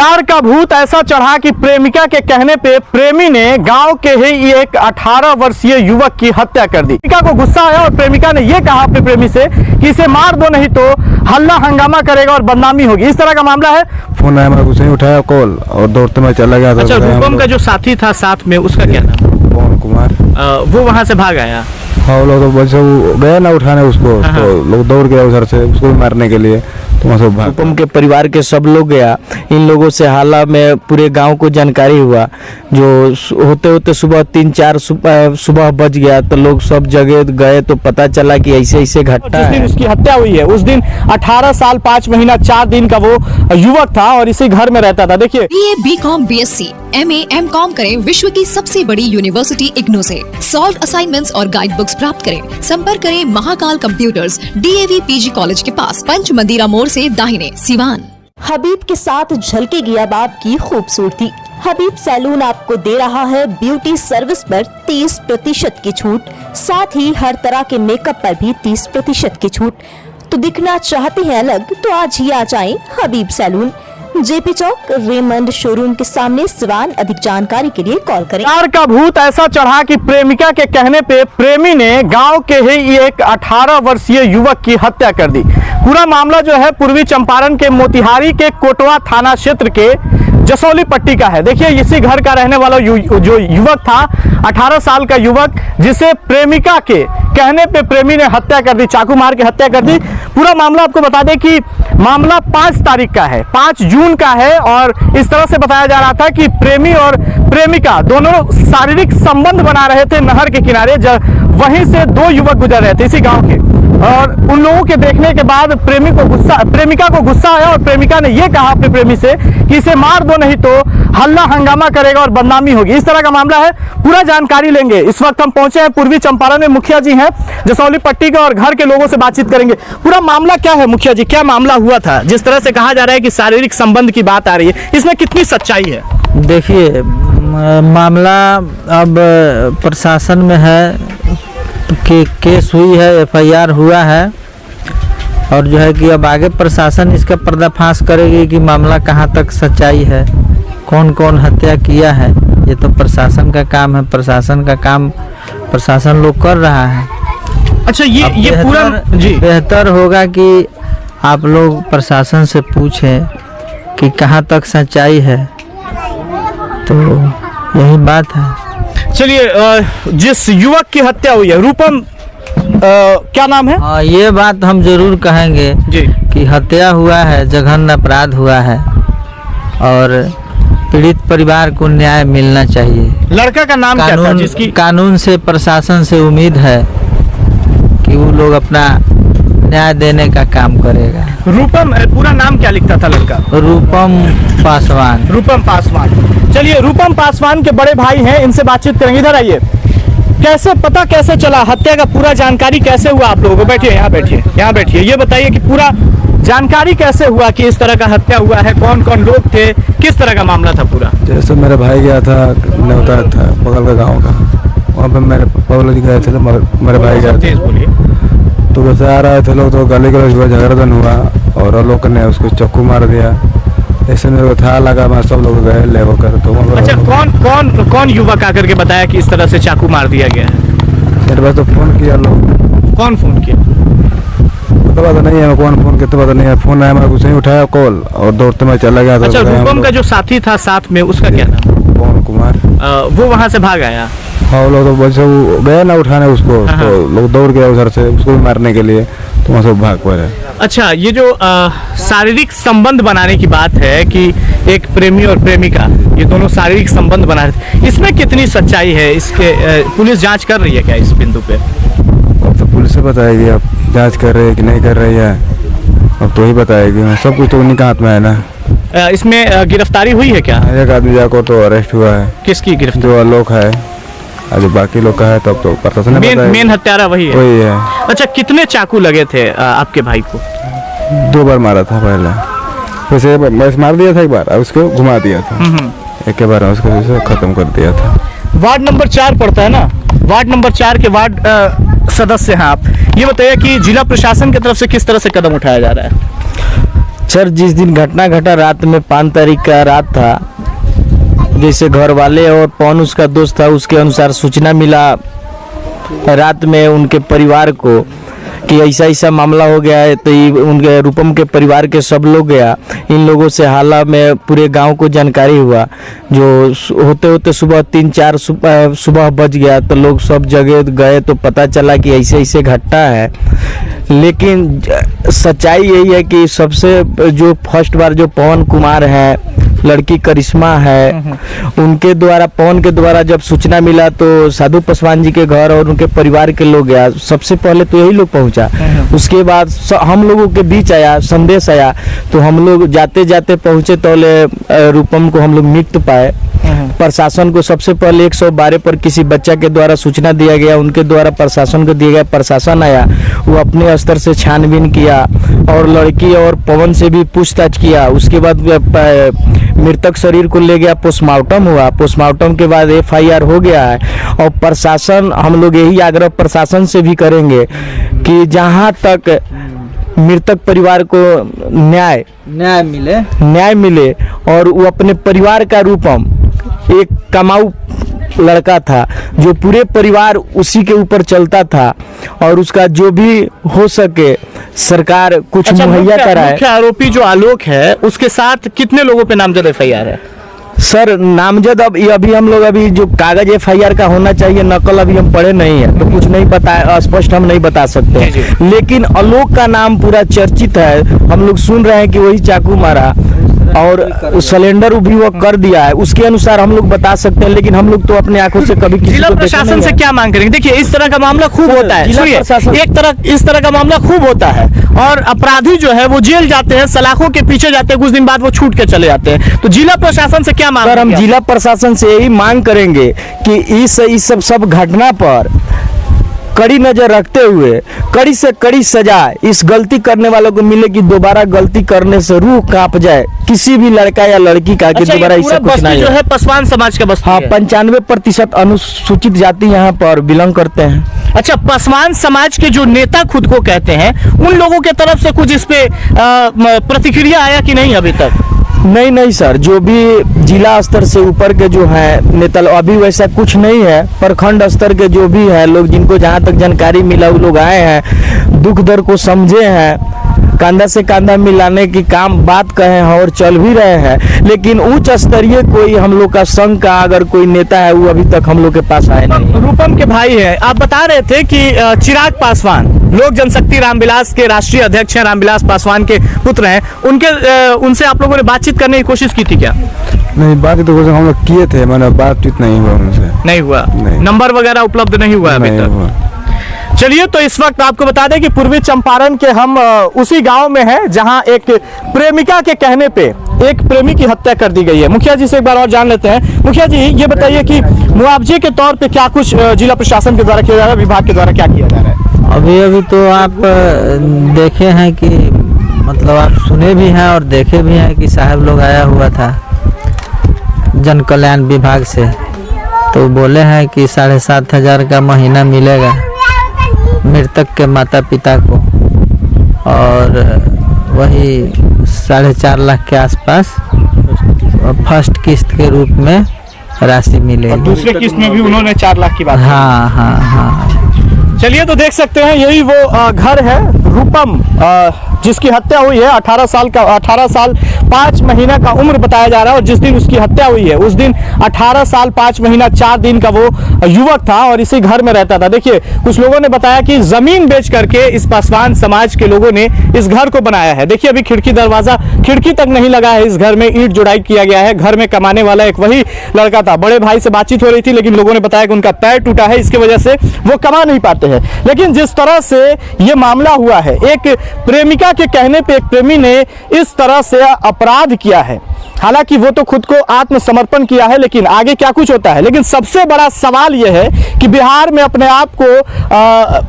प्यार का भूत ऐसा चढ़ा कि प्रेमिका के कहने पे प्रेमी ने गांव के ही एक 18 वर्षीय युवक की हत्या कर दी। प्रेमिका को गुस्सा आया और प्रेमिका ने यह कहा अपने प्रेमी से कि इसे मार दो, नहीं तो हल्ला हंगामा करेगा और बदनामी होगी। इस तरह का मामला है। फोन आया, मैं कुछ नहीं उठाया कॉल और दौड़ते मैं चला गया था। अच्छा, रूपम का जो साथी था साथ में, उसका क्या नाम? पवन कुमार। वो वहां से भाग आया। हाँ, वो लोग तो बच्चे गए ना उठाने उसको, तो लोग दौड़ गया उधर से उसको भी मारने के लिए, तो वहाँ से भाग। रूपम के परिवार के सब लोग गया। इन लोगों से हाल में पूरे गांव को जानकारी हुआ। जो होते होते सुबह 3-4 सुबह बज गया तो लोग सब जगह गए तो पता चला कि ऐसे ऐसे घटना जिस दिन उसकी हत्या हुई है उस दिन 18 साल 5 महीना 4 दिन का वो युवक था और इसी घर में रहता था। देखिए, BA, BCom, BSc, MA, MCom करें विश्व की सबसे बड़ी यूनिवर्सिटी इग्नू से। सॉल्व असाइनमेंट्स और गाइड बुक्स प्राप्त करें। संपर्क करें Mahakal computers, DAV PG college के पास, पंच मंदिरा मोड़ से दाहिने, सिवान। हबीब के साथ झलकेगी अब आपकी खूबसूरती। हबीब सैलून आपको दे रहा है ब्यूटी सर्विस पर 30% की छूट, साथ ही हर तरह के मेकअप पर भी 30% की छूट। तो दिखना चाहते हैं अलग तो आज ही आ जाएं हबीब सैलून, JP चौक, रेमंड शोरूम के सामने, सिवान। अधिक जानकारी के लिए कॉल करें। प्यार का भूत ऐसा चढ़ा कि प्रेमिका के कहने पे प्रेमी ने गांव के ही एक 18 वर्षीय युवक की हत्या कर दी। पूरा मामला जो है पूर्वी चंपारण के मोतिहारी के कोटवा थाना क्षेत्र के जसौली पट्टी का है। देखिए, इसी घर का रहने वाला जो युवक था, 18 साल का युवक, जिसे प्रेमिका के कहने पे प्रेमी ने हत्या कर दी, चाकू मार के हत्या कर दी। पूरा मामला आपको बता दें कि मामला 5 तारीख का है, 5 जून का है और इस तरह से बताया जा रहा था कि प्रेमी और प्रेमिका दोनों शारीरिक संबंध बना रहे थे नहर के किनारे। वहीं से 2 युवक गुजर रहे थे इसी गांव के, और उन लोगों के देखने के बाद प्रेमिका को गुस्सा आया और प्रेमिका ने यह कहा अपने प्रेमी से कि इसे मार दो, नहीं तो हल्ला हंगामा करेगा और बदनामी होगी। इस तरह का मामला है। पूरा जानकारी लेंगे। इस वक्त हम पहुंचे हैं पूर्वी चंपारण में, मुखिया जी हैं जसौली पट्टी के और घर के लोगों से बातचीत करेंगे। पूरा मामला क्या है मुखिया जी, क्या मामला हुआ था? जिस तरह से कहा जा रहा है कि शारीरिक संबंध की बात आ रही है, इसमें कितनी सच्चाई है? देखिए, मामला अब प्रशासन में है कि केस हुई है, FIR हुआ है और जो है कि अब आगे प्रशासन इसका पर्दाफाश करेगी कि मामला कहाँ तक सच्चाई है, कौन कौन हत्या किया है। ये तो प्रशासन का काम है, प्रशासन का काम प्रशासन लोग कर रहा है। अच्छा, ये पूरा जी बेहतर होगा कि आप लोग प्रशासन से पूछें कि कहाँ तक सच्चाई है, तो यही बात है। चलिए, जिस युवक की हत्या हुई है, रूपम क्या नाम है? हाँ, ये बात हम जरूर कहेंगे जी कि हत्या हुआ है, जघन्य अपराध हुआ है और पीड़ित परिवार को न्याय मिलना चाहिए। लड़का का नाम क्या था जिसकी? कानून से, प्रशासन से उम्मीद है कि वो लोग अपना न्याय देने का काम करेगा। रूपम, पूरा नाम क्या लिखता था लड़का? रूपम पासवान। रूपम पासवान। चलिए, रूपम पासवान के बड़े भाई हैं, इनसे बातचीत करेंगे। इधर आइए। कैसे चला हत्या का, पूरा जानकारी कैसे हुआ आप लोगों को? बैठिए, यहाँ बैठिए। ये बताइए कि पूरा जानकारी कैसे हुआ कि इस तरह का हत्या हुआ है, कौन कौन लोग थे, किस तरह का मामला था पूरा? जैसे मेरा भाई गया था, न्योता था बगल का गाँव का, वहाँ पे मेरे पगल जी गए थे, मेरे भाई गए थे, तो वैसे आ रहे थे लोग, तो गाली गलौज हुआ, झगड़ाधन हुआ और लोग ने उसको चाकू मार दिया। ऐसे मेरे को था लगा, मैं सब लोग गए ले होकर। तो अच्छा, कौन युवक आकर के बताया कि इस तरह से चाकू मार दिया गया है? मेरे पास तो फोन किया लोग। कौन फोन किया? तो पता नहीं है कौन फोन किया, तो पता नहीं है। फोन आया, मैं कुछ नहीं उठाया कॉल और दौड़ते मैं चला गया था। अच्छा, रूपम का जो साथी था साथ में, उसका क्या नाम? पवन कुमार। वो वहाँ से भाग आया। हाँ, लोग तो बच्चे गए ना उठाने उसको, तो लोग दौड़ गए उधर से उसको भी मारने के लिए, तो वहाँ से भाग पड़े। अच्छा, ये जो शारीरिक संबंध बनाने की बात है कि एक प्रेमी और प्रेमिका, ये दोनों शारीरिक संबंध बना रहे थे, इसमें कितनी सच्चाई है? इसके पुलिस जांच कर रही है क्या इस बिंदु पे? अब तो पुलिस से बताएगी, अब जांच कर रही है कि नहीं कर रही है, अब तो ही बताएगी। सब कुछ तो उन्हीं के हाथ में है ना। इसमें गिरफ्तारी हुई है क्या? एक आदमी जाकर तो अरेस्ट हुआ है। किसकी गिरफ्तारी? जो लोग है, अभी बाकी लोग का है, तब तो प्रशासन ने मेन हत्यारा वही है। अच्छा, कितने चाकू लगे थे आपके भाई को? 2 बार मारा था पहले, वैसे बस मार दिया था एक बार, उसको घुमा दिया था, एक बार उसको खत्म कर दिया था। वार्ड नंबर 4 पड़ता है ना, वार्ड नंबर 4 के वार्ड सदस्य हैं आप। ये बताइए कि जिला प्रशासन की तरफ से किस तरह से कदम उठाया जा रहा है? सर जिस दिन घटना घटा रात में 5 तारीख का रात था, जैसे घर वाले और पवन उसका दोस्त था, उसके अनुसार सूचना मिला रात में उनके परिवार को कि ऐसा ऐसा मामला हो गया है। तो उनके रूपम के परिवार के सब लोग गया, इन लोगों से हाला में पूरे गांव को जानकारी हुआ। जो होते होते सुबह 3-4 सुबह बज गया तो लोग सब जगह गए तो पता चला कि ऐसे ऐसे घटना है। लेकिन सच्चाई यही है कि सबसे जो फर्स्ट बार जो पवन कुमार है, लड़की करिश्मा है, उनके द्वारा पवन के द्वारा जब सूचना मिला तो साधु पासवान जी के घर और उनके परिवार के लोग गया। सबसे पहले तो यही लोग पहुंचा, उसके बाद हम लोगों के बीच आया संदेश आया तो हम लोग जाते जाते पहुंचे तो रूपम को हम लोग मृत पाए। प्रशासन को सबसे पहले 112 पर किसी बच्चा के द्वारा सूचना दिया गया, उनके द्वारा प्रशासन को दिया गया। प्रशासन आया, वो अपने स्तर से छानबीन किया और लड़की और पवन से भी पूछताछ किया। उसके बाद मृतक शरीर को ले गया, पोस्टमार्टम हुआ। पोस्टमार्टम के बाद FIR हो गया है। और प्रशासन, हम लोग यही आग्रह प्रशासन से भी करेंगे कि जहां तक मृतक परिवार को न्याय मिले और वो अपने परिवार का रूपम एक कमाऊ लड़का था जो पूरे परिवार उसी के ऊपर चलता था और उसका जो भी हो सके सरकार कुछ मुहैया कराए। मुख्य आरोपी जो आलोक है उसके साथ कितने लोगों पे नामजद FIR है? सर नामजद अभी हम लोग अभी जो कागज FIR का होना चाहिए नकल अभी हम पढ़े नहीं है तो कुछ नहीं बता, स्पष्ट हम नहीं बता सकते। लेकिन आलोक का नाम पूरा चर्चित है, हम लोग सुन रहे हैं कि वही चाकू मारा और सिलेंडर भी वो कर दिया है, उसके अनुसार हम लोग बता सकते हैं। लेकिन हम लोग तो अपने आंखों से कभी किसी जिला प्रशासन से क्या मांग करेंगे? देखिए इस तरह का मामला खूब होता है, इस तरह का मामला खूब होता है और अपराधी जो है वो जेल जाते हैं, सलाखों के पीछे जाते हैं, कुछ दिन बाद वो छूट के चले जाते हैं। तो जिला प्रशासन से क्या मांग? सर हम जिला प्रशासन से यही मांग करेंगे कि इस सब घटना पर कड़ी नजर रखते हुए कड़ी से कड़ी सजा इस गलती करने वालों को मिले कि दोबारा गलती करने से रूह कांप जाए किसी भी लड़का या लड़की का कि दोबारा ऐसा कुछ नहीं जो है पासवान समाज का बस्ती। हाँ, 95% अनुसूचित जाति यहाँ पर बिलोंग करते हैं। अच्छा, पासवान समाज के जो नेता खुद को कहते हैं उन लोगों के तरफ से कुछ इस पे प्रतिक्रिया आया कि नहीं अभी तक? नहीं सर, जो भी जिला स्तर से ऊपर के जो है नेता अभी वैसा कुछ नहीं है। प्रखंड स्तर के जो भी है लोग जिनको जहाँ तक जानकारी मिला वो लोग आए हैं, दुख दर्द को समझे हैं, कंधा से कंधा मिलाने की काम बात कहे हैं और चल भी रहे हैं। लेकिन उच्च स्तरीय कोई हम लोग का संघ का अगर कोई नेता है वो अभी तक हम लोग के पास आए नहीं। रूपम के भाई है, आप बता रहे थे कि चिराग पासवान लोक जनशक्ति रामविलास के राष्ट्रीय अध्यक्ष हैं, रामविलास पासवान के पुत्र हैं, उनसे आप लोगों ने बातचीत करने की कोशिश की थी क्या? नहीं, बात तो हम लोग किए थे, मैंने बातचीत नहीं हुआ उनसे। नहीं हुआ? नंबर वगैरह उपलब्ध नहीं हुआ अभी तक? चलिए, तो इस वक्त आपको बता दें कि पूर्वी चंपारण के हम उसी गांव में हैं जहां एक प्रेमिका के कहने पे एक प्रेमी की हत्या कर दी गई है। मुखिया जी से एक बार और जान लेते हैं। मुखिया जी ये बताइए कि मुआवजे के तौर पे क्या कुछ जिला प्रशासन के द्वारा किया जा रहा है, विभाग के द्वारा क्या किया जा रहा है? अभी तो आप देखे हैं कि मतलब आप सुने भी हैं और देखे भी हैं कि साहब लोग आया हुआ था जन कल्याण विभाग से, तो बोले हैं कि 7,500 का महीना मिलेगा मृतक के माता पिता को और वही 4.5 लाख के आसपास फर्स्ट किस्त के रूप में राशि मिलेगी। और दूसरे किस्त में भी उन्होंने 4 लाख की बात। हाँ। चलिए, तो देख सकते हैं यही वो घर है रूपम जिसकी हत्या हुई है। 18 साल 5 महीना का उम्र बताया जा रहा है और जिस दिन उसकी हत्या हुई है उस दिन 18 साल 5 महीना 4 दिन का वो युवक था और इसी घर में रहता था। देखिए, कुछ लोगों ने बताया कि जमीन बेच करके इस पासवान समाज के लोगों ने इस घर को बनाया है। देखिए, अभी खिड़की तक नहीं लगा है, इस घर में ईंट जोड़ाई किया गया है। घर में कमाने वाला एक वही लड़का था। बड़े भाई से बातचीत हो रही थी लेकिन लोगों ने बताया कि उनका पैर टूटा है, इसकी वजह से वो कमा नहीं पाते हैं। लेकिन जिस तरह से ये मामला हुआ है, एक प्रेमिका के कहने पे एक प्रेमी ने इस तरह से अपराध किया है। हालांकि वो तो खुद को आत्मसमर्पण किया है, लेकिन आगे क्या कुछ होता है। लेकिन सबसे बड़ा सवाल यह है कि बिहार में अपने आप को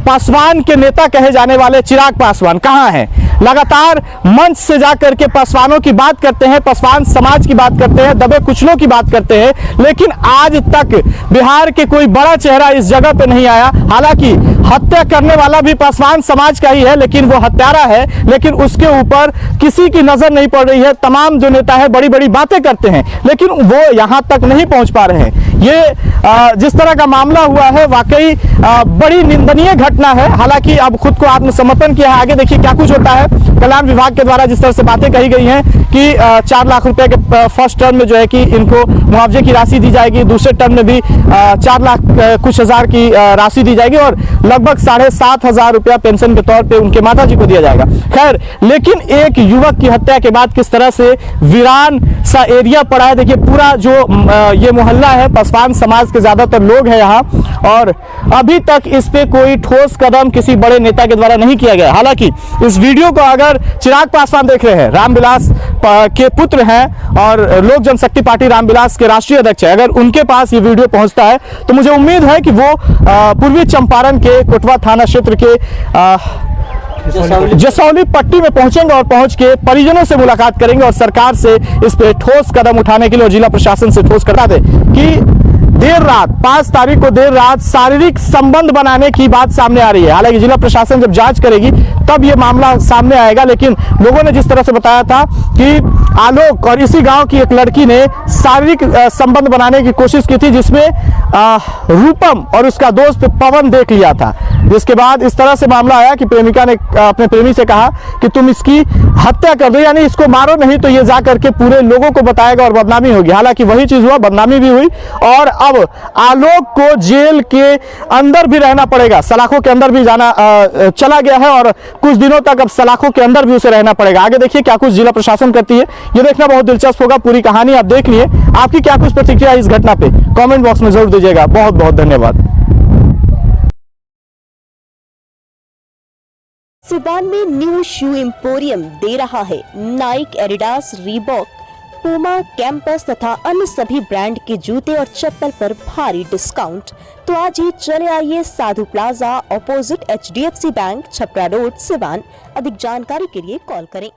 पासवान के नेता कहे जाने वाले चिराग पासवान कहां हैं? लगातार मंच से जाकर के पसवानों की बात करते हैं, पसवान समाज की बात करते हैं, दबे कुचलों की बात करते हैं, लेकिन आज तक बिहार के कोई बड़ा चेहरा इस जगह पे नहीं आया। हालांकि हत्या करने वाला भी पसवान समाज का ही है, लेकिन वो हत्यारा है, लेकिन उसके ऊपर किसी की नजर नहीं पड़ रही है। तमाम जो नेता है बड़ी बड़ी बातें करते हैं, लेकिन वो यहां तक नहीं पहुंच पा रहे हैं। ये जिस तरह का मामला हुआ है वाकई बड़ी निंदनीय घटना है। हालांकि अब खुद को आत्मसमर्पण किया है। आगे देखिए क्या कुछ होता है। कल्याण विभाग के द्वारा जिस तरह से बातें कही गई हैं कि 4 लाख रुपए के फर्स्ट टर्म में जो है कि इनको मुआवजे की राशि दी जाएगी, दूसरे टर्म में भी 4 लाख कुछ हजार की राशि दी जाएगी और लगभग 7,500 रुपया पेंशन के तौर पे उनके माता जी को दिया जाएगा। खैर, लेकिन एक युवक की हत्या के बाद किस तरह से वीरान सा एरिया पड़ा है। देखिए पूरा जो ये मोहल्ला है, पसवान समाज के ज्यादातर लोग हैं यहाँ, और अभी तक इस पे कोई ठोस कदम किसी बड़े नेता के द्वारा नहीं किया गया। हालांकि इस वीडियो को अगर चिराग पासवान देख रहे हैं, रामविलास के पुत्र हैं और लोक जनशक्ति पार्टी रामविलास के राष्ट्रीय अध्यक्ष है, अगर उनके पास ये वीडियो पहुंचता है तो मुझे उम्मीद है कि वो पूर्वी चंपारण के कोटवा थाना क्षेत्र के जसौली पट्टी में पहुंचेंगे और पहुंच के परिजनों से मुलाकात करेंगे और सरकार से इस पे ठोस कदम उठाने के लिए और जिला प्रशासन से ठोस करा दे कि देर रात 5 तारीख को देर रात शारीरिक संबंध बनाने की बात सामने आ रही है। हालांकि जिला प्रशासन जब जांच करेगी तब ये मामला सामने आएगा, लेकिन लोगों ने जिस तरह से बताया था कि आलोक और इसी गांव की एक लड़की ने शारीरिक संबंध बनाने की कोशिश की थी, जिसमें रूपम और उसका दोस्त पवन देख लिया था। जिसके बाद इस तरह से मामला आया कि प्रेमिका ने अपने प्रेमी से कहा कि तुम इसकी हत्या कर दो, यानी इसको मारो, नहीं तो ये जा करके पूरे लोगों को बताएगा और बदनामी होगी। हालांकि वही चीज हुआ, बदनामी भी हुई और अब आलोक को जेल के अंदर भी रहना पड़ेगा, सलाखों के अंदर भी जाना चला गया है और कुछ दिनों तक अब सलाखों के अंदर भी उसे रहना पड़ेगा। आगे देखिए क्या कुछ जिला प्रशासन करती है, ये देखना बहुत दिलचस्प होगा। पूरी कहानी आप देख लिए। आपकी क्या कुछ प्रतिक्रिया इस घटना पे कमेंट बॉक्स में जरूर दीजिएगा। बहुत बहुत धन्यवाद। सिवान में न्यू शू एम्पोरियम दे रहा है Naik, Adidas, Reebok, Puma, campus तथा अन्य सभी ब्रांड के जूते और चप्पल पर भारी डिस्काउंट। तो आज ही चले आइए Sadhu plaza, opposite HDFC bank, Chhapra road, Siwan. अधिक जानकारी के लिए कॉल करें।